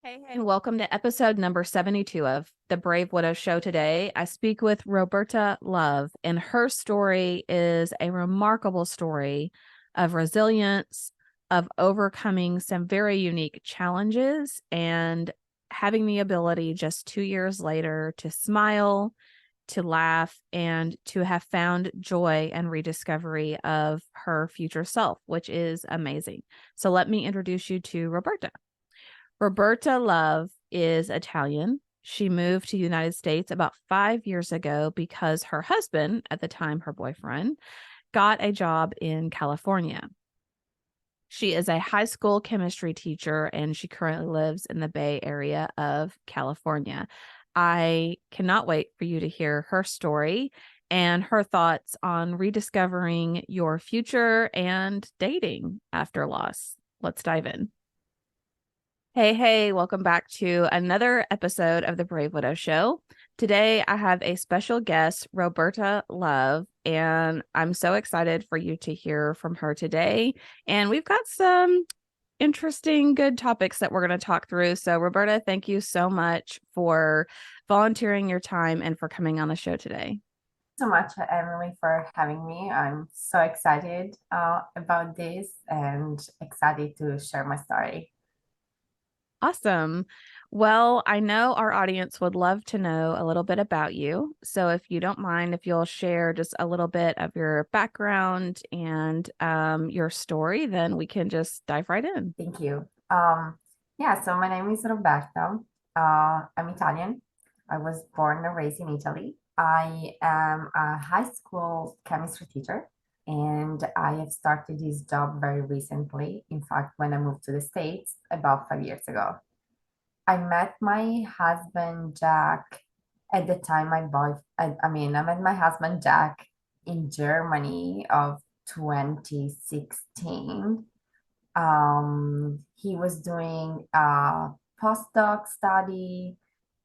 Hey, and welcome to episode number 72 of the Brave Widow Show. Today, I speak with Roberta Love, and her story is a remarkable story of resilience, of overcoming some very unique challenges, and having the ability just 2 years later to smile, to laugh, and to have found joy and rediscovery of her future self, which is amazing. So, let me introduce you to Roberta. Roberta Love is Italian. She moved to the United States about 5 years ago because her husband, at the time her boyfriend, got a job in California. She is a high school chemistry teacher and she currently lives in the Bay Area of California. I cannot wait for you to hear her story and her thoughts on rediscovering your future and dating after loss. Let's dive in. Hey, welcome back to another episode of the Brave Widow Show. Today, I have a special guest, Roberta Love, and I'm so excited for you to hear from her today. And we've got some interesting, good topics that we're going to talk through. So, Roberta, thank you so much for volunteering your time and for coming on the show today. So much, Emily, for having me. I'm so excited about this and excited to share my story. Awesome. Well, I know our audience would love to know a little bit about you. So if you don't mind, if you'll share just a little bit of your background and your story, then we can just dive right in. Thank you. Yeah, so my name is Roberta. I'm Italian. I was born and raised in Italy. I am a high school chemistry teacher, and I have started this job very recently. In fact, when I moved to the States about 5 years ago. I met my husband Jack at the time I met my husband Jack in Germany of 2016. He was doing a postdoc study.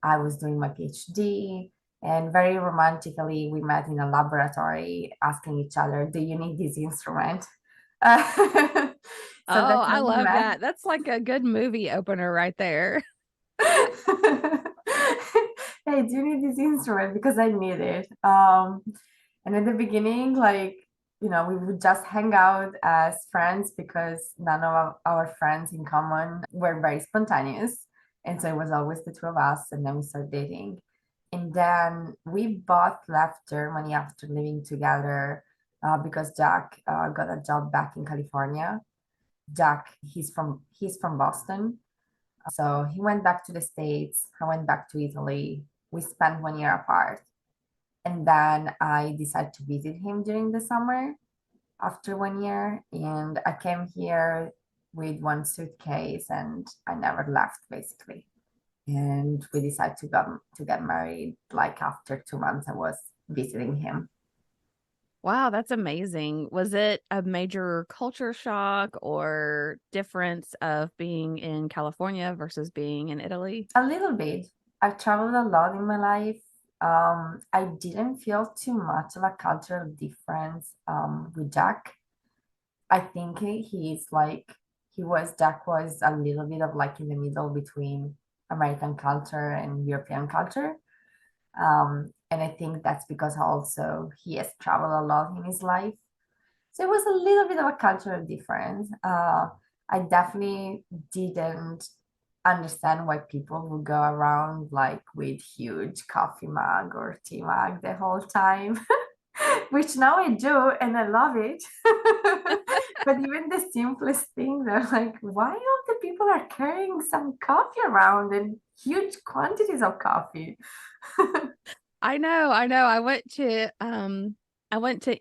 I was doing my PhD, and very romantically, we met in a laboratory asking each other, "Do you need this instrument?" So Oh, that's I how we love met. that. That's like a good movie opener right there. Hey, do you need this instrument? Because I need it. And in the beginning, we would just hang out as friends because none of our friends in common were very spontaneous. And so it was always the two of us, and then we started dating. And then we both left Germany after living together because Jack got a job back in California. Jack, he's from Boston, so he went back to the States. I went back to Italy. We spent 1 year apart. And then I decided to visit him during the summer after 1 year. And I came here with one suitcase and I never left basically. And we decided to get married like after 2 months I was visiting him. Wow, that's amazing. Was it a major culture shock or difference of being in California versus being in Italy? A little bit. I've traveled a lot in my life. I didn't feel too much of a cultural difference with Jack. I think Jack was a little bit of like in the middle between American culture and European culture. And I think that's because also he has traveled a lot in his life. So it was a little bit of a cultural difference. I definitely didn't understand why people would go around like with huge coffee mug or tea mug the whole time. Which now I do and I love it. But even the simplest thing, they're like, why all the people are carrying some coffee around and huge quantities of coffee? I know. I went to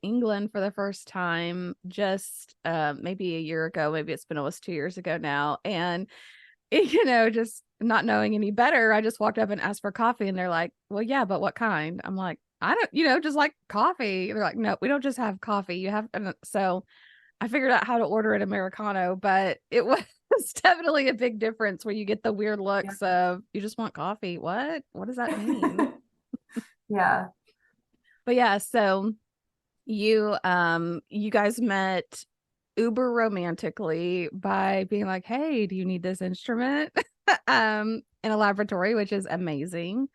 England for the first time just maybe a year ago. Maybe it's been almost 2 years ago now. And just not knowing any better, I just walked up and asked for coffee and they're like, "Well, yeah, but what kind?" I'm like, "I don't, just like coffee." They're like, "No, we don't just have coffee. You have," and so I figured out how to order an Americano, but it was definitely a big difference where you get the weird Yeah. looks of you just want coffee. What does that mean? Yeah. But yeah, so you guys met uber romantically by being like, "Hey, do you need this instrument?" in a laboratory, which is amazing.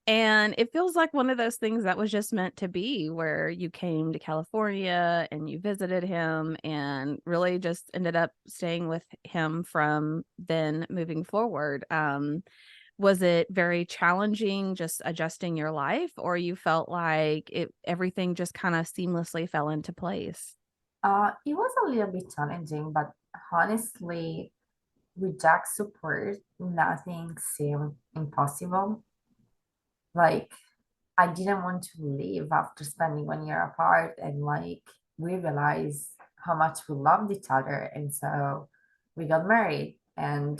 And it feels like one of those things that was just meant to be, where you came to California and you visited him and really just ended up staying with him from then moving forward. Was it very challenging just adjusting your life, or you felt like everything just kind of seamlessly fell into place? It was a little bit challenging, but honestly, with Jack's support, nothing seemed impossible. Like, I didn't want to leave after spending 1 year apart, and like, we realized how much we loved each other. And so we got married, and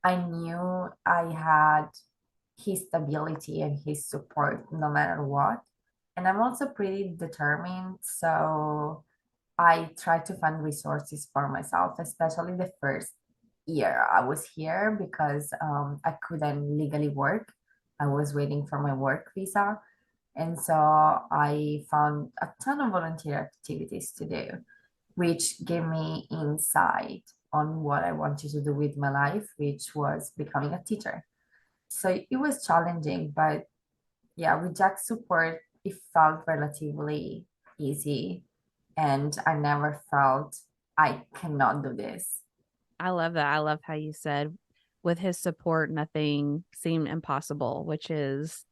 I knew I had his stability and his support no matter what. And I'm also pretty determined. So I tried to find resources for myself, especially the first year I was here because I couldn't legally work. I was waiting for my work visa. And so I found a ton of volunteer activities to do, which gave me insight on what I wanted to do with my life, which was becoming a teacher. So it was challenging, but yeah, with Jack's support, it felt relatively easy. And I never felt I cannot do this. I love that. I love how you said with his support, nothing seemed impossible, which is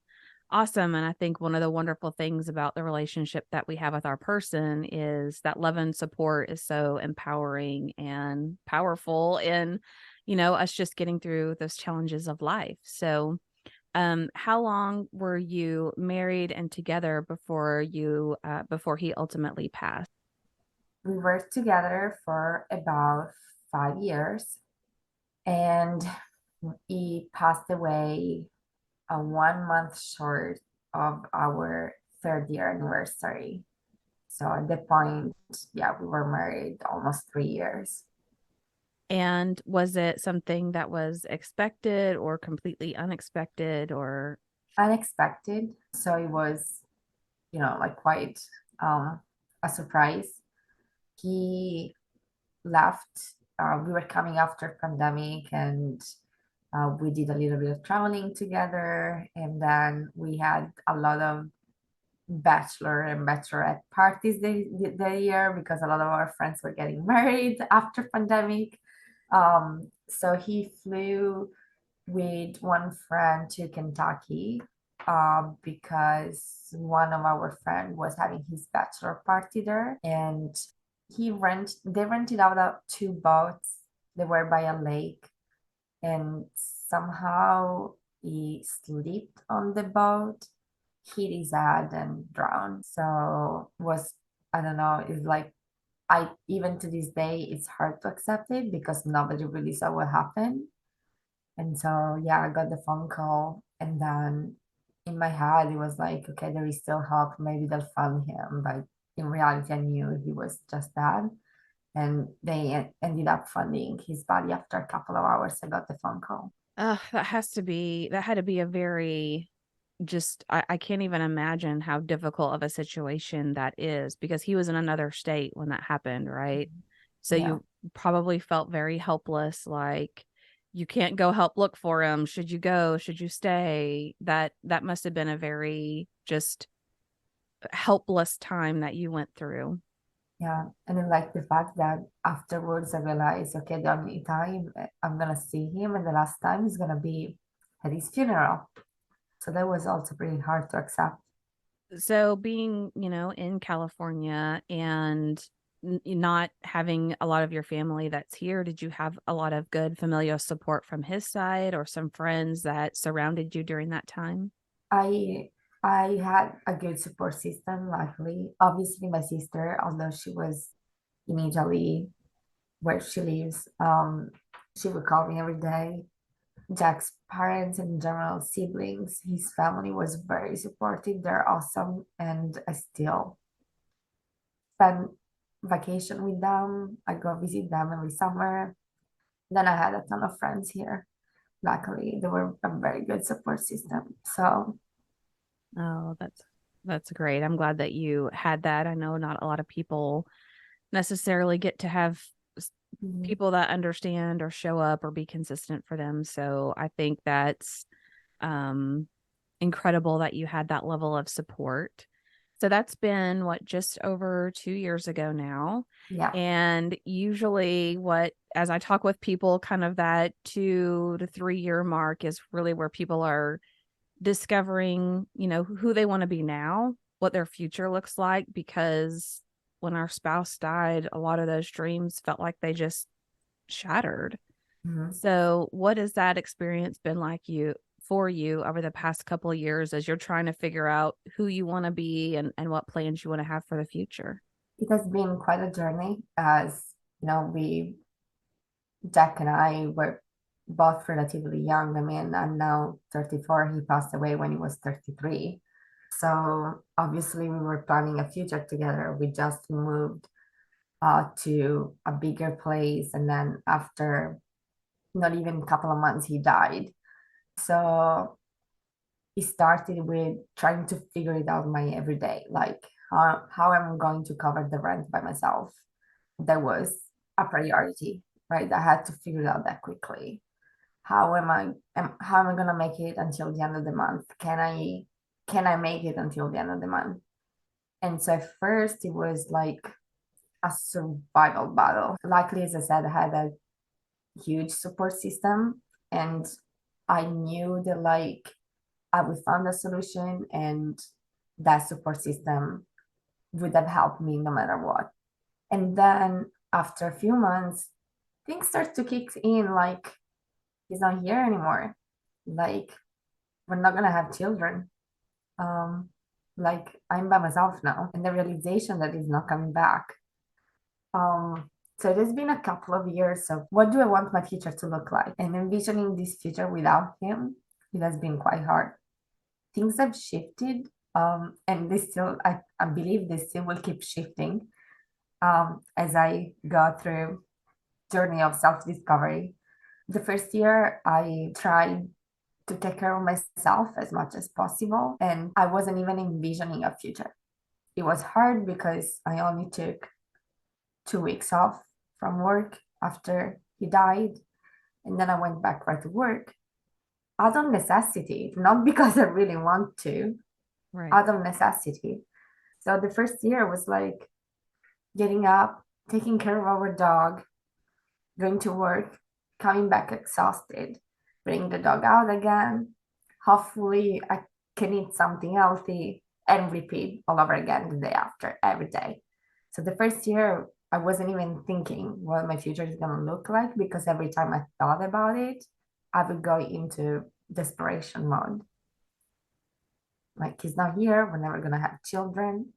awesome. And I think one of the wonderful things about the relationship that we have with our person is that love and support is so empowering and powerful in, us just getting through those challenges of life. So, how long were you married and together before he ultimately passed? We worked together for about 5 years, and he passed away 1 month short of our third year anniversary. So at the point, yeah, we were married almost 3 years. And was it something that was expected or completely unexpected or Unexpected. So it was, like quite um, a surprise. He left. We were coming after pandemic, and we did a little bit of traveling together, and then we had a lot of bachelor and bachelorette parties the year because a lot of our friends were getting married after pandemic. So he flew with one friend to Kentucky because one of our friend was having his bachelor party there, and they rented out two boats. They were by a lake, and somehow he slipped on the boat, hit his head, and drowned. So was I don't know. It's like I even to this day it's hard to accept it because nobody really saw what happened. And so, yeah, I got the phone call, and then in my head, it was like, okay, there is still hope. Maybe they'll find him. But in reality, I knew he was just dead. And they ended up finding his body after a couple of hours. I got the phone call. that had to be a very just I can't even imagine how difficult of a situation that is because he was in another state when that happened, right? So Yeah, you probably felt very helpless, like you can't go help look for him. Should you go? Should you stay? That must have been a very just helpless time that you went through. yeah. And then, like, the fact that afterwards I realized, okay, the only time I'm going to see him and the last time is going to be at his funeral. So that was also pretty hard to accept. So being, in California and not having a lot of your family that's here, did you have a lot of good familial support from his side or some friends that surrounded you during that time? I I had a good support system, luckily. Obviously, my sister, although she was in Italy, where she lives, she would call me every day. Jack's parents and in general siblings, his family was very supportive. They're awesome, and I still spend vacation with them. I go visit them every summer. Then I had a ton of friends here. Luckily, they were a very good support system. So Oh, that's great. I'm glad that you had that. I know not a lot of people necessarily get to have Mhm. people that understand or show up or be consistent for them. So I think that's um, incredible that you had that level of support. So that's been what, just over 2 years ago now. Yeah. And usually, what, as I talk with people, kind of that 2 to 3 year mark is really where people are discovering, who they want to be now, what their future looks like. Because when our spouse died, a lot of those dreams felt like they just shattered. Mhm. So, what has that experience been like for you over the past couple of years as you're trying to figure out who you want to be and what plans you want to have for the future? It has been quite a journey as Jack and I were both relatively young. I mean, I'm now 34. He passed away when he was 33. So obviously we were planning a future together. We just moved to a bigger place. And then after not even a couple of months, he died. So it started with trying to figure it out my everyday, like how I'm going to cover the rent by myself. That was a priority, right? I had to figure it out that quickly. How am I gonna make it until the end of the month? Can I make it until the end of the month? And so at first it was like a survival battle. Luckily, as I said, I had a huge support system, and I knew that I would find a solution, and that support system would have helped me no matter what. And then after a few months, things start to kick in, like he's not here anymore. Like we're not gonna have children. Um, like I'm by myself now, and the realization that he's not coming back. So it has been a couple of years of what do I want my future to look like? And envisioning this future without him, it has been quite hard. Things have shifted, and I believe they still will keep shifting as I go through journey of self-discovery. The first year, I tried to take care of myself as much as possible, and I wasn't even envisioning a future. It was hard because I only took 2 weeks off from work after he died, and then I went back right to work out of necessity, not because I really want to, Right. out of necessity. So the first year was like getting up, taking care of our dog, going to work, coming back exhausted, bring the dog out again. Hopefully, I can eat something healthy and repeat all over again the day after every day. So the first year, I wasn't even thinking what my future is going to look like because every time I thought about it, I would go into desperation mode. Like, he's not here. We're never going to have children.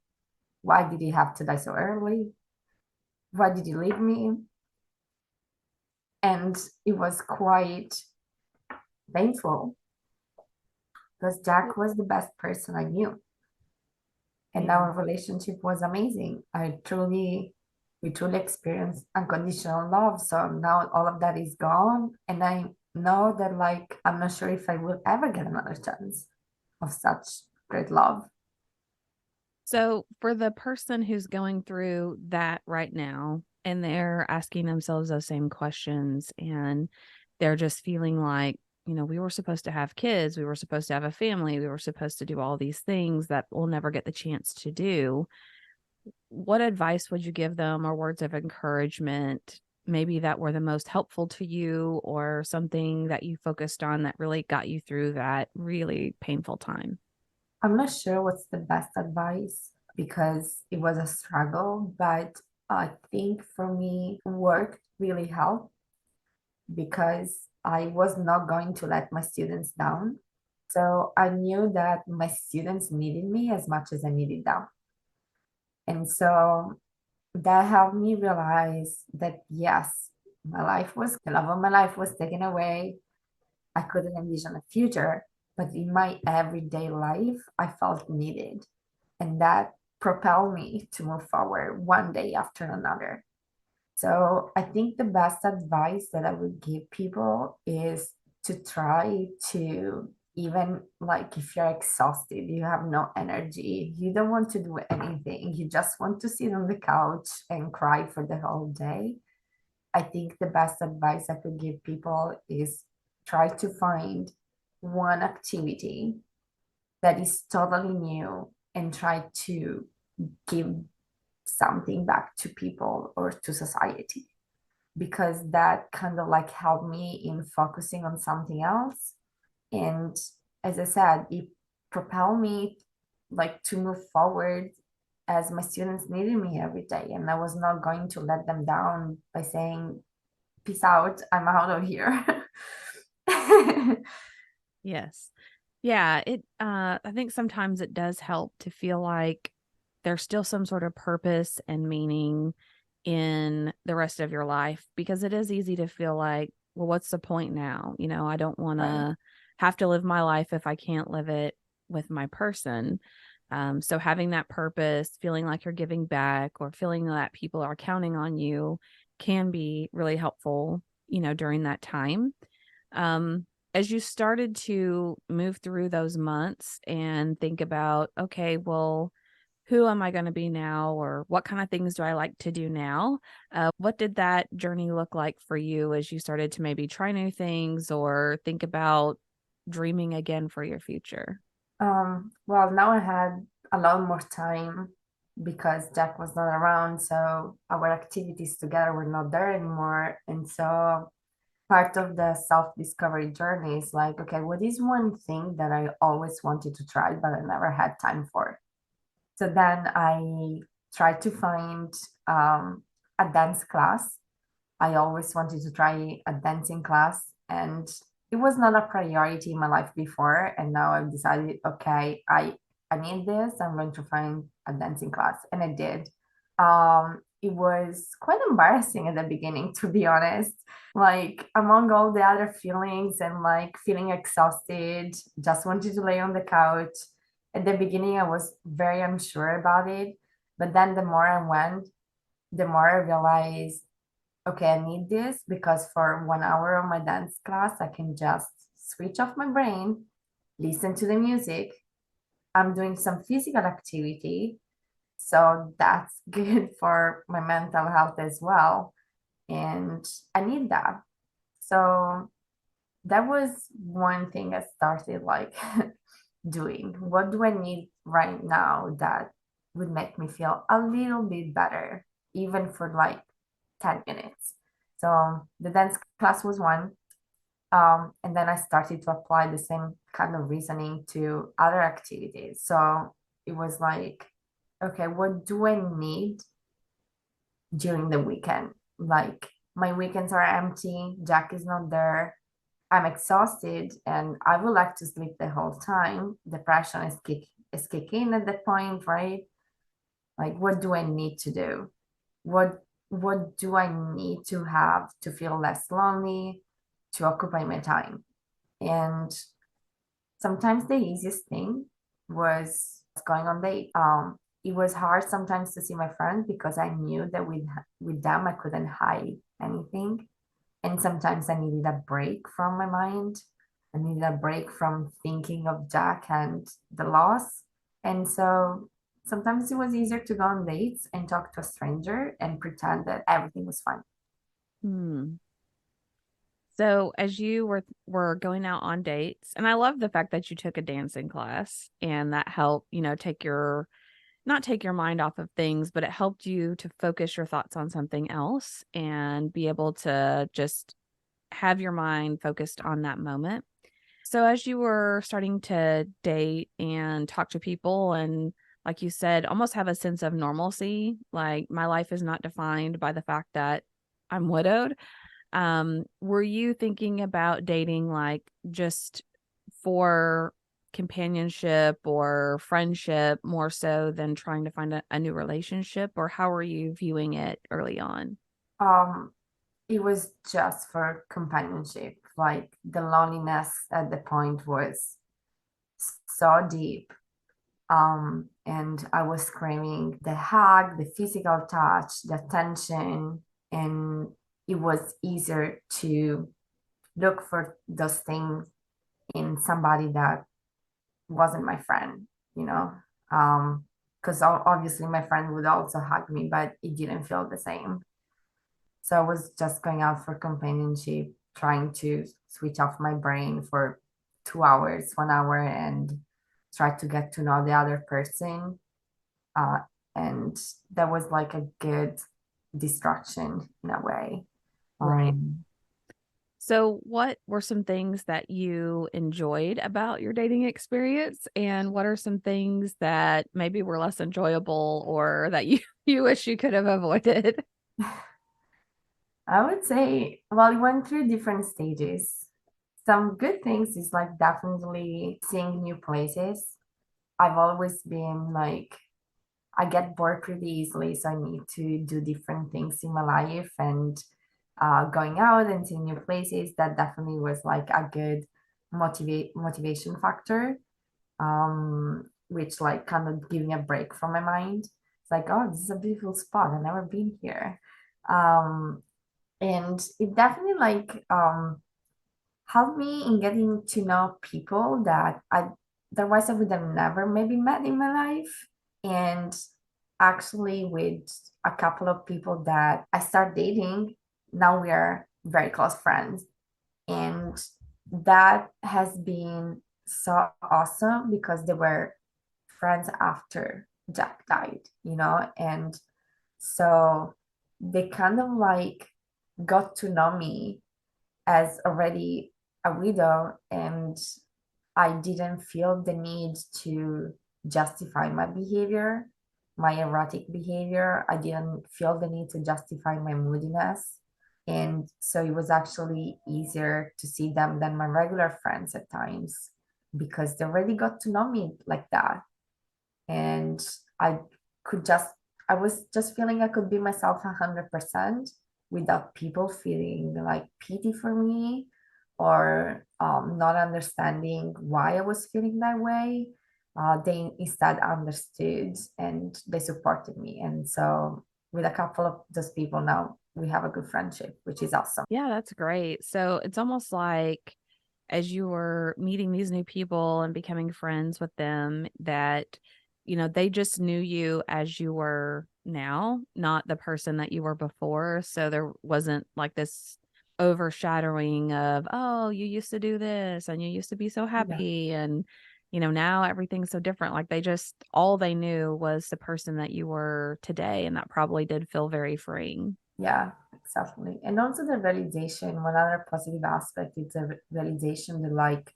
Why did he have to die so early? Why did you leave me? And it was quite painful because Jack was the best person I knew. And Yeah. our relationship was amazing. We truly experienced unconditional love. So now all of that is gone. And I know that, like, I'm not sure if I will ever get another chance of such great love. So, for the person who's going through that right now and they're asking themselves those same questions and they're just feeling like, we were supposed to have kids, we were supposed to have a family, we were supposed to do all these things that we'll never get the chance to do. What advice would you give them, or words of encouragement, maybe that were the most helpful to you, or something that you focused on that really got you through that really painful time? I'm not sure what's the best advice because it was a struggle, but I think for me, work really helped because I was not going to let my students down. So I knew that my students needed me as much as I needed them. And so that helped me realize that yes, the love of my life was taken away. I couldn't envision a future, but in my everyday life, I felt needed. And that propelled me to move forward one day after another. So I think the best advice that I would give people is to try to, even like if you're exhausted, you have no energy, you don't want to do anything, you just want to sit on the couch and cry for the whole day. I think the best advice I could give people is try to find one activity that is totally new and try to give something back to people or to society, because that kind of like helped me in focusing on something else. And as I said, it propelled me like to move forward as my students needed me every day. And I was not going to let them down by saying, peace out, I'm out of here. Yes. Yeah, I think sometimes it does help to feel like there's still some sort of purpose and meaning in the rest of your life, because it is easy to feel like, well, what's the point now? I don't want Right. to have to live my life if I can't live it with my person. So having that purpose, feeling like you're giving back or feeling that people are counting on you can be really helpful, during that time. Um, as you started to move through those months and think about, okay, well, who am I going to be now? Or what kind of things do I like to do now? What did that journey look like for you as you started to maybe try new things or think about dreaming again for your future? Well, now I had a lot more time because Jack was not around, so our activities together were not there anymore. And so part of the self-discovery journey is like, okay, what is one thing that I always wanted to try, but I never had time for? So then I tried to find a dance class. I always wanted to try a dancing class, and it was not a priority in my life before. And now I've decided, okay, I need this. I'm going to find a dancing class, and I did. It was quite embarrassing at the beginning, to be honest. Like among all the other feelings and like feeling exhausted, just wanted to lay on the couch. At the beginning, I was very unsure about it, but then the more I went, the more I realized, okay, I need this because for 1 hour of my dance class, I can just switch off my brain, listen to the music. I'm doing some physical activity. So that's good for my mental health as well. And I need that. So that was one thing I started like doing. What do I need right now that would make me feel a little bit better, even for like 10 minutes? So the dance class was one. And then I started to apply the same kind of reasoning to other activities. So it was like, okay, what do I need during the weekend? Like my weekends are empty, Jack is not there, I'm exhausted, and I would like to sleep the whole time. Depression is kicking at that point, right? Like, what do I need to do? What do I need to have to feel less lonely, to occupy my time? And sometimes the easiest thing was going on date. It was hard sometimes to see my friends because I knew that with them I couldn't hide anything. And sometimes I needed a break from my mind. I needed a break from thinking of Jack and the loss. And so sometimes it was easier to go on dates and talk to a stranger and pretend that everything was fine. Hmm. So as you were going out on dates, and I love the fact that you took a dancing class and that helped, take your not take your mind off of things, but it helped you to focus your thoughts on something else and be able to just have your mind focused on that moment. So as you were starting to date and talk to people and like you said, almost have a sense of normalcy, like my life is not defined by the fact that I'm widowed. Were you thinking about dating like just for companionship or friendship more so than trying to find a new relationship, or how are you viewing it early on? Um, it was just for companionship. Like the loneliness at the point was so deep. And I was craving the hug, the physical touch, the attention, and it was easier to look for those things in somebody that wasn't my friend, you know. Because obviously my friend would also hug me, but it didn't feel the same. So I was just going out for companionship, trying to switch off my brain for 2 hours, 1 hour, and try to get to know the other person. Uh, and that was like a good distraction in a way. Right. Um, So, what were some things that you enjoyed about your dating experience? And what are some things that maybe were less enjoyable or that you, you wish you could have avoided? I would say, well, we went through different stages. Some good things is like definitely seeing new places. I've always been like, I get bored pretty easily, so I need to do different things in my life and going out and seeing new places. That definitely was like a good motivation factor, which like kind of give me a break from my mind. It's like, oh, this is a beautiful spot. I've never been here. Um, and it definitely like helped me in getting to know people that I otherwise I would have never maybe met in my life. And actually with a couple of people that I start dating, now we are very close friends. And that has been so awesome because they were friends after Jack died, and so they kind of like got to know me as already a widow, and I didn't feel the need to justify my behavior, my erratic behavior. I didn't feel the need to justify my moodiness. And so it was actually easier to see them than my regular friends at times because they already got to know me like that. And I could just, I was just feeling I could be myself 100% without people feeling like pity for me or not understanding why I was feeling that way. They instead understood and they supported me. And so, with a couple of those people now, we have a good friendship, which is awesome. Yeah, that's great. So, it's almost like as you were meeting these new people and becoming friends with them, that, they just knew you as you were now, not the person that you were before. So there wasn't like this overshadowing of, oh, you used to do this and you used to be so Yeah. happy. And, now everything's so different. Like all they knew was the person that you were today. And that probably did feel very freeing. Yeah, exactly. And also the validation, one other positive aspect is the validation that like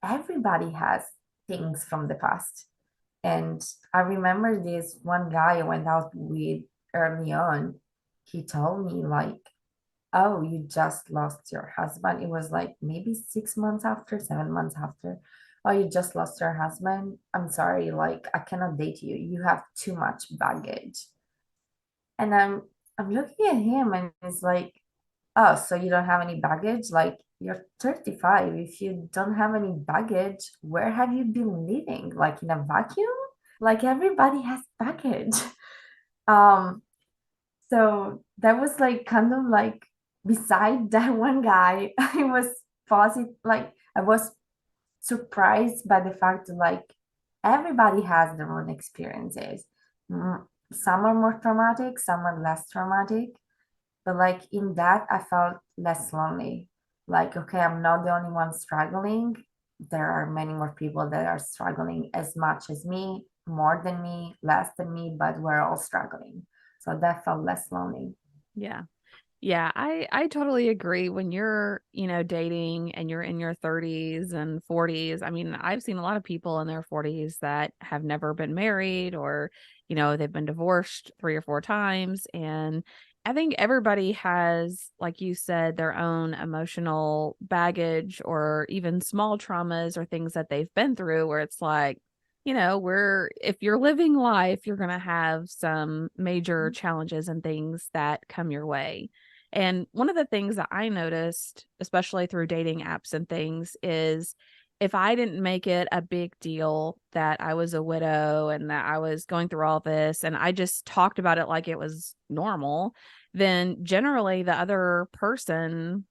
everybody has things from the past. And I remember this one guy I went out with early on. He told me like, oh, you just lost your husband. It was like maybe 6 months after, 7 months after. Oh, you just lost your husband. I'm sorry, like I cannot date you. You have too much baggage. And I'm looking at him and it's like, oh, so you don't have any baggage? Like you're 35. If you don't have any baggage, where have you been living? Like in a vacuum? Like everybody has baggage. Um, so that was like kind of like beside that one guy, I was positive, like I was surprised by the fact that like everybody has their own experiences. Some are more traumatic, some are less traumatic. But like in that, I felt less lonely. Like, okay, I'm not the only one struggling. There are many more people that are struggling as much as me, more than me, less than me, but we're all struggling. So that felt less lonely. Yeah. Yeah, I totally agree. When you're, dating and you're in your 30s and 40s, I mean, I've seen a lot of people in their 40s that have never been married or, they've been divorced 3 or 4 times. And I think everybody has, like you said, their own emotional baggage or even small traumas or things that they've been through where it's like, if you're living life, you're going to have some major challenges and things that come your way. And one of the things that I noticed, especially through dating apps and things, is if I didn't make it a big deal that I was a widow and that I was going through all this, and I just talked about it like it was normal, then generally the other person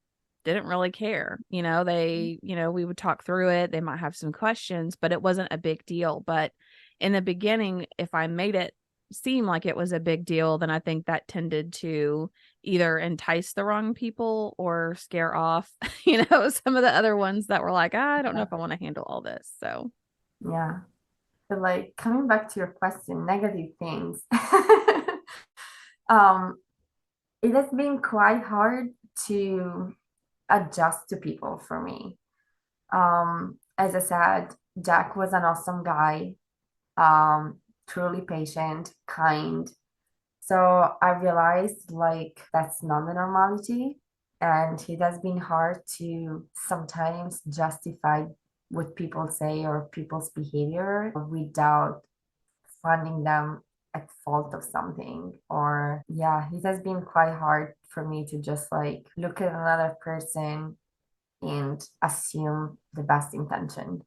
didn't really care. We would talk through it. They might have some questions, but it wasn't a big deal. But in the beginning, if I made it seem like it was a big deal, then I think that tended to either entice the wrong people or scare off, some of the other ones that were like, I don't know Yeah. if I want to handle all this. So, Yeah. But like coming back to your question, negative things. Um, it has been quite hard to adjust to people for me. As I said, Jack was an awesome guy, truly patient, kind. So I realized like that's not the normality. And it has been hard to sometimes justify what people say or people's behavior without finding them at fault of something. Or yeah, it has been quite hard for me to just like look at another person and assume the best intention.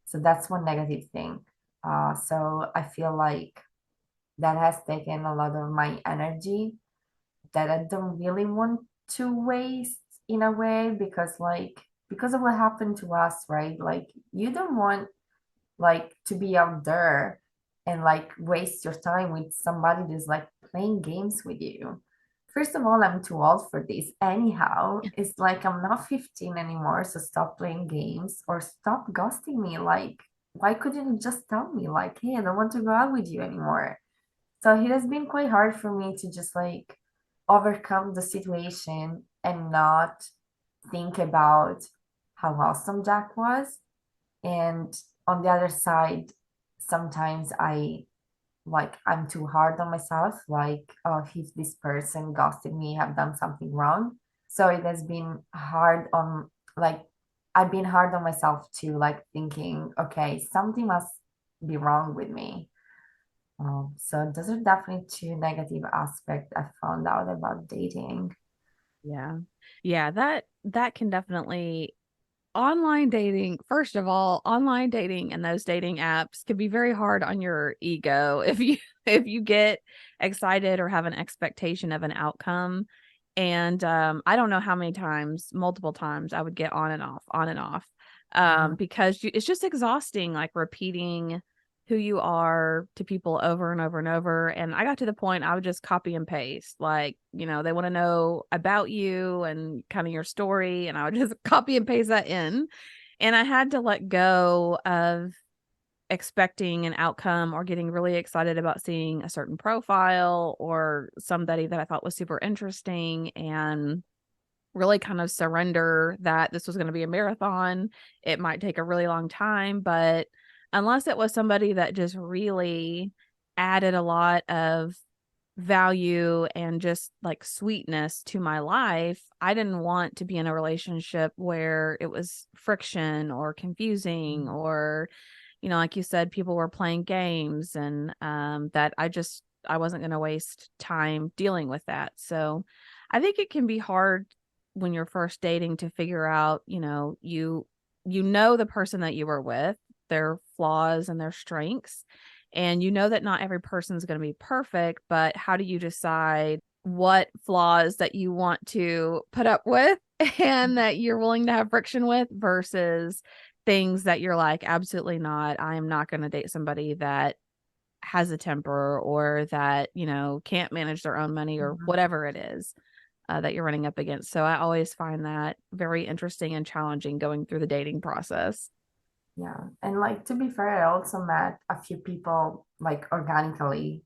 So that's one negative thing. So I feel like that has taken a lot of my energy that I don't really want to waste in a way because because of what happened to us, right? Like you don't want like to be out there and like waste your time with somebody that's like playing games with you. First of all, I'm too old for this. Anyhow, it's like I'm not 15 anymore, so stop playing games or stop ghosting me. Like, why couldn't you just tell me, like, hey, I don't want to go out with you anymore? So it has been quite hard for me to just like overcome the situation and not think about how awesome Jack was. And on the other side, sometimes I'm too hard on myself, like, oh, if this person ghosted me, I've done something wrong. So it has been hard on like I've been hard on myself too, like thinking, okay, something must be wrong with me. So those are definitely two negative aspects I found out about dating. yeah. Yeah, that can definitely online dating, first of all, online dating and those dating apps can be very hard on your ego if you if you get excited or have an expectation of an outcome. And I don't know how many times, multiple times I would get on and off. Mhm. Because it's just exhausting, like repeating who you are to people over and over and over. And I got to the point I would just copy and paste. Like, they want to know about you and kind of your story. And I would just copy and paste that in. And I had to let go of expecting an outcome or getting really excited about seeing a certain profile or somebody that I thought was super interesting, and really kind of surrender that this was going to be a marathon. It might take a really long time, but unless it was somebody that just really added a lot of value and just like sweetness to my life, I didn't want to be in a relationship where it was friction or confusing, or like you said, people were playing games, and that I wasn't going to waste time dealing with that. So I think it can be hard when you're first dating to figure out, you know the person that you were with, their flaws and their strengths, and that not every person's going to be perfect, but how do you decide what flaws that you want to put up with and that you're willing to have friction with versus things that you're like, absolutely not. I am not going to date somebody that has a temper or that, can't manage their own money or Mhm. whatever it is that you're running up against. So I always find that very interesting and challenging going through the dating process. Yeah. And like to be fair, I also met a few people like organically.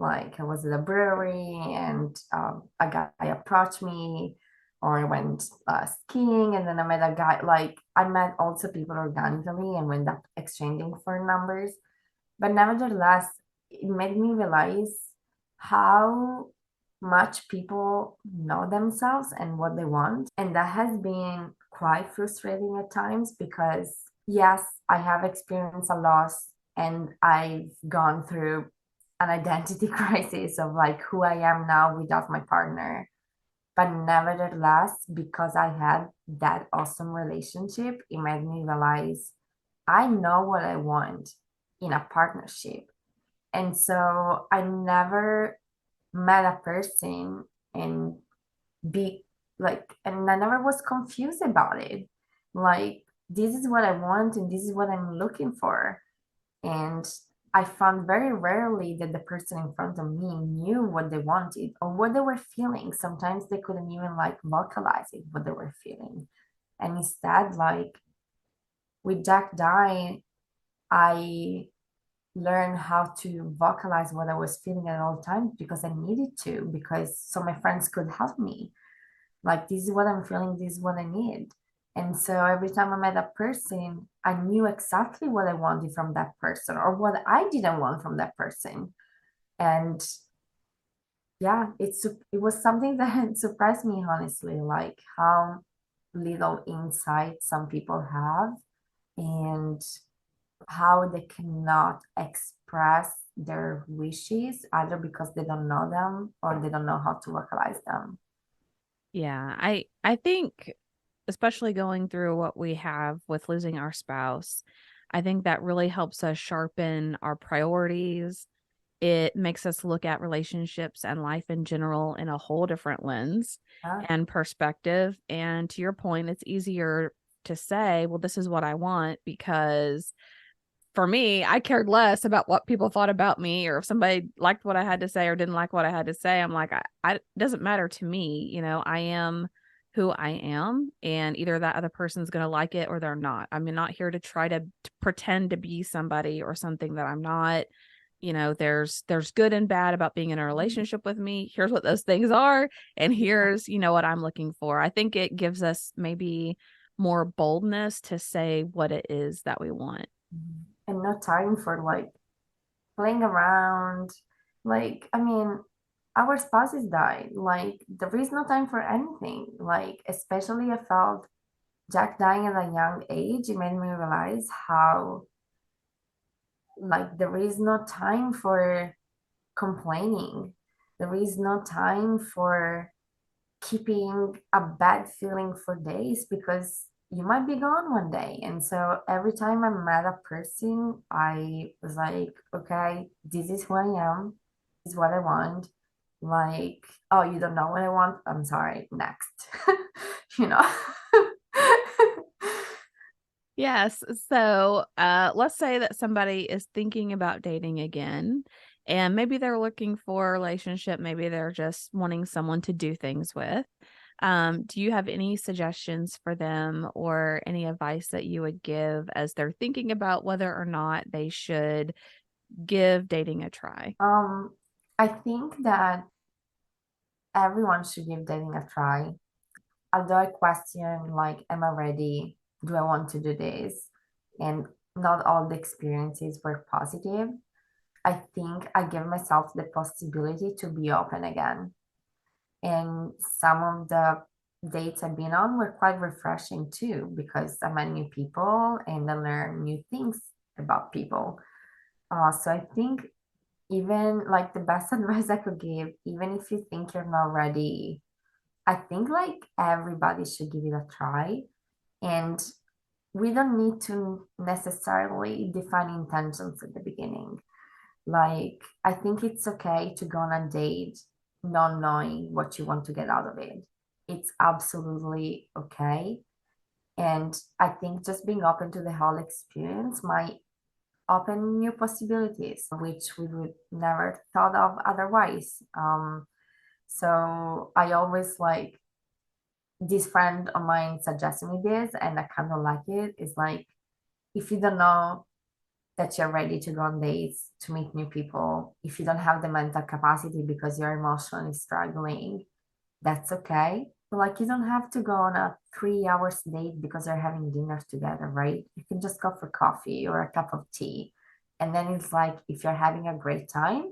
Like I was at a brewery and a guy approached me, or I went skiing and then I met a guy. Like I met also people organically and went up exchanging for numbers. But nevertheless, it made me realize how much people know themselves and what they want. And that has been quite frustrating at times because, yes, I have experienced a loss and I've gone through an identity crisis of like who I am now without my partner. But nevertheless, because I had that awesome relationship, it made me realize I know what I want in a partnership. And so I never met a person and be and I never was confused about it. Like, this is what I want and this is what I'm looking for. And I found very rarely that the person in front of me knew what they wanted or what they were feeling. Sometimes they couldn't even like vocalize it, what they were feeling. And instead, like with Jack Dye, I learned how to vocalize what I was feeling at all times because I needed to, because so my friends could help me. Like, this is what I'm feeling, this is what I need. And so every time I met a person, I knew exactly what I wanted from that person or what I didn't want from that person. And yeah, it was something that surprised me, honestly, like how little insight some people have and how they cannot express their wishes either because they don't know them or they don't know how to vocalize them. Yeah, I think especially going through what we have with losing our spouse, I think that really helps us sharpen our priorities. It makes us look at relationships and life in general in a whole different lens Yeah. and perspective. And to your point, it's easier to say, well, this is what I want because for me, I cared less about what people thought about me or if somebody liked what I had to say or didn't like what I had to say. I'm like, it doesn't matter to me. I am who I am, and either that other person's going to like it or they're not. I'm not here to try to pretend to be somebody or something that I'm not. There's good and bad about being in a relationship with me. Here's what those things are, and here's, what I'm looking for. I think it gives us maybe more boldness to say what it is that we want. And no time for like playing around. Like, I mean, our spouses died. Like, there is no time for anything. Like, especially I felt Jack dying at a young age, it made me realize how, like, there is no time for complaining. There is no time for keeping a bad feeling for days because you might be gone one day. And so every time I met a person, I was like, okay, this is who I am, this is what I want. Like, oh, you don't know what I want? I'm sorry, next. you know? Yes. So let's say that somebody is thinking about dating again, and maybe they're looking for a relationship. Maybe they're just wanting someone to do things with. Do you have any suggestions for them or any advice that you would give as they're thinking about whether or not they should give dating a try? um, I think that everyone should give dating a try. Although I question, like, am I ready? Do I want to do this? And not all the experiences were positive. I think I give myself the possibility to be open again. And some of the dates I've been on were quite refreshing too, because I met new people and I learned new things about people. So I think even like the best advice I could give, even if you think you're not ready, I think like everybody should give it a try. And we don't need to necessarily define intentions at the beginning. Like, I think it's okay to go on a date not knowing what you want to get out of it. It's absolutely okay. And I think just being open to the whole experience might open new possibilities, which we would never thought of otherwise. So I always like this friend of mine suggested me this, and I kind of like it. It's like if you don't know that you're ready to go on dates to meet new people, if you don't have the mental capacity because you're emotionally struggling, that's okay. But like you don't have to go on a 3 hours date because you're having dinner together, right? You can just go for coffee or a cup of tea. And then it's like if you're having a great time,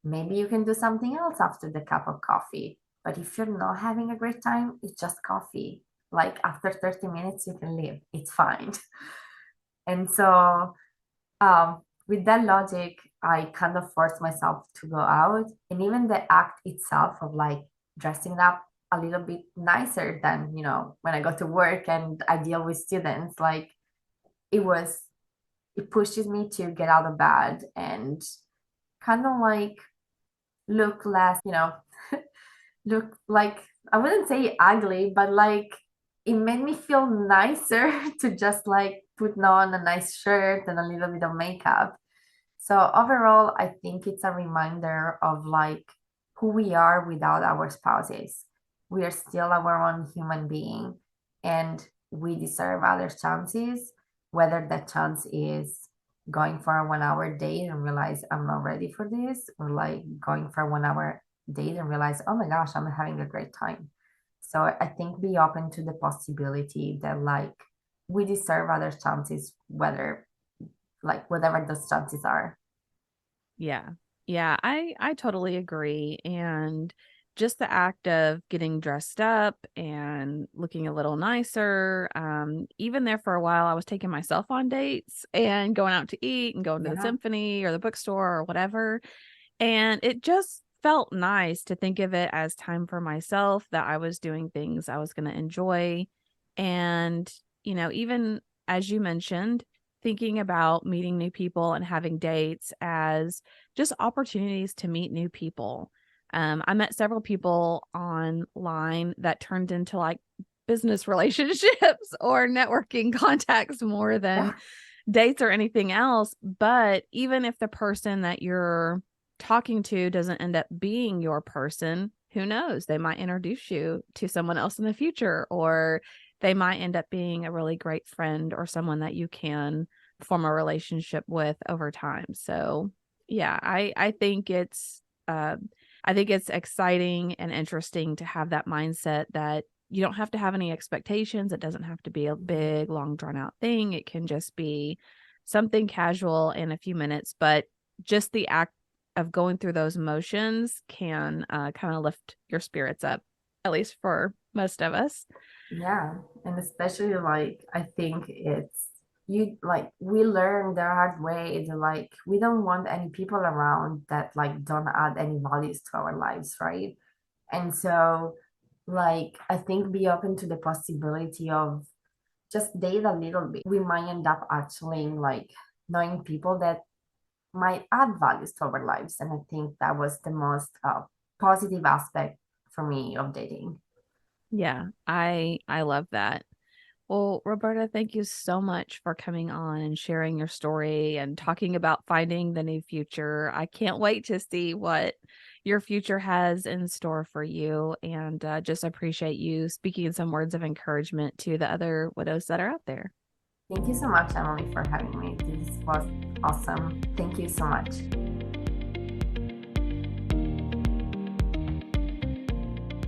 maybe you can do something else after the cup of coffee. But if you're not having a great time, it's just coffee. Like after 30 minutes, you can leave. It's fine. And so with that logic, I kind of forced myself to go out. And even the act itself of like dressing up a little bit nicer than, when I go to work and I deal with students, like it was, it pushes me to get out of bed and kind of like look less, look like, I wouldn't say ugly, but like it made me feel nicer to just like put on a nice shirt and a little bit of makeup. So overall, I think it's a reminder of like who we are without our spouses. We are still our own human being and we deserve other chances, whether that chance is going for a 1 hour date and realize I'm not ready for this, or like going for a 1 hour date and realize, oh my gosh, I'm having a great time. So I think be open to the possibility that like we deserve other chances, whether like whatever those chances are. Yeah. Yeah, I totally agree. And just the act of getting dressed up and looking a little nicer. Even there for a while, I was taking myself on dates and going out to eat and going to the Yeah. symphony or the bookstore or whatever. And it just felt nice to think of it as time for myself, that I was doing things I was going to enjoy. And, even as you mentioned, thinking about meeting new people and having dates as just opportunities to meet new people. I met several people online that turned into like business relationships or networking contacts more than Yeah. dates or anything else. But even if the person that you're talking to doesn't end up being your person, who knows? They might introduce you to someone else in the future, or they might end up being a really great friend or someone that you can form a relationship with over time. So yeah, I think it's exciting and interesting to have that mindset that you don't have to have any expectations. It doesn't have to be a big, long, drawn out thing. It can just be something casual in a few minutes, but just the act of going through those motions can kind of lift your spirits up, at least for most of us. Yeah. And especially like I think it's you like we learn the hard way that like we don't want any people around that like don't add any values to our lives, right? And so like I think be open to the possibility of just date a little bit. We might end up actually like knowing people that might add values to our lives. And I think that was the most positive aspect for me of dating. Yeah, I love that. Well, Roberta, thank you so much for coming on and sharing your story and talking about finding the new future. I can't wait to see what your future has in store for you, and just appreciate you speaking some words of encouragement to the other widows that are out there. Thank you so much, Emily, for having me. This was awesome. Thank you so much.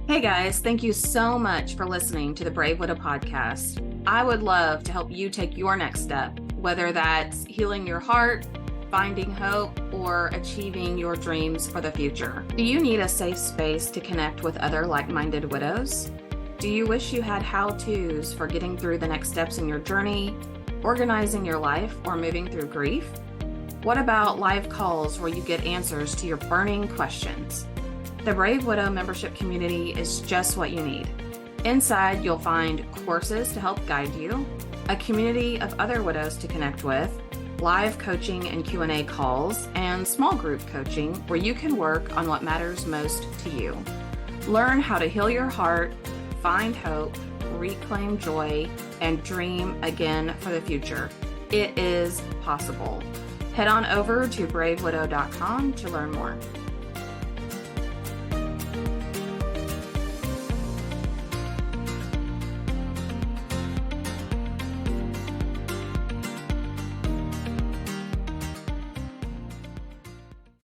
Hey guys, thank you so much for listening to the Brave Widow podcast. I would love to help you take your next step, whether that's healing your heart, finding hope, or achieving your dreams for the future. Do you need a safe space to connect with other like-minded widows? Do you wish you had how-tos for getting through the next steps in your journey, organizing your life, or moving through grief? What about live calls where you get answers to your burning questions? The Brave Widow membership community is just what you need. Inside, you'll find courses to help guide you, a community of other widows to connect with, live coaching and Q&A calls, and small group coaching where you can work on what matters most to you. Learn how to heal your heart, find hope, reclaim joy, and dream again for the future. It is possible. Head on over to bravewidow.com to learn more.